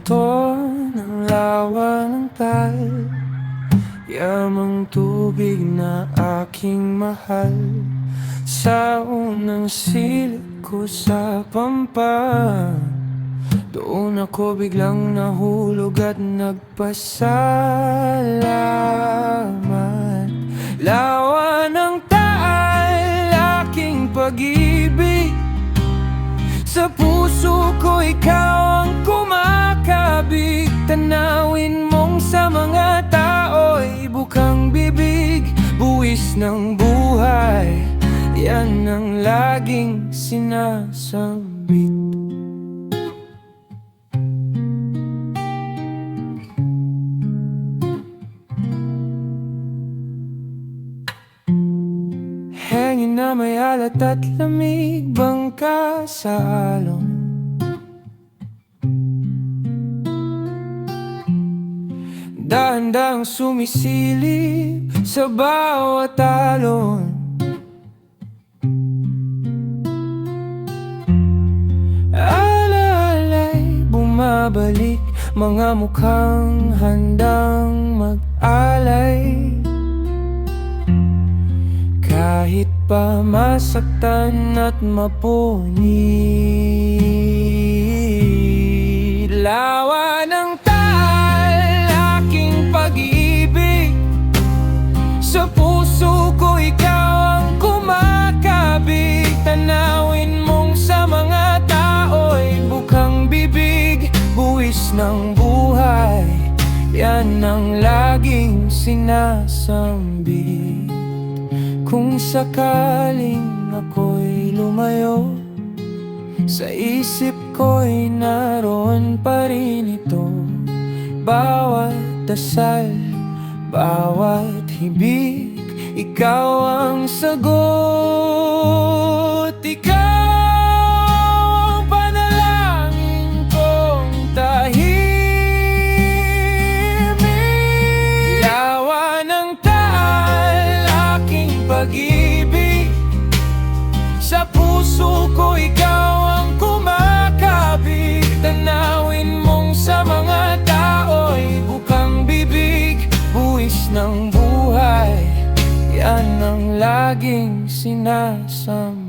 ganito ng lawa ng tal, yamang tubig na aking mahal. Sa unang silid ko sa pampa, doon ako biglang nahulog at nagpasalamat. Lawa ng taal, aking pag-ibig, sa puso ko ikaw ang kumakabig. Tanawin mong sa mga tao'y bukang bibig, buwis ng buhay, yan ang laging sinasambit. Hangin na may alat at lamig, bangka sa alon. Dahan-dahang sumisilip sa bawat alon. Alalay bumabalik, mga mukhang handang mag-alay. Kahit pa masaktan at mapunit, lawa ng taal, aking pag-ibig, sa puso ko ikaw ang kumakabig. Tanawin mong sa mga tao'y bukang bibig, buwis ng buhay, yan ang laging sinasambit. Kung sakaling ako'y lumayo, sa isip ko'y naroon pa rin ito. Bawat dasal, bawat hibig, ikaw ang sagot. Ikaw ang panalangin kong tahimik. Lawa ng taal, aking pag-ibig, sa puso ko ikaw ang kumakabig. Tanawin mong sa mga tao'y bukang bibig, buwis ng buhay, yan ang laging sinasambit.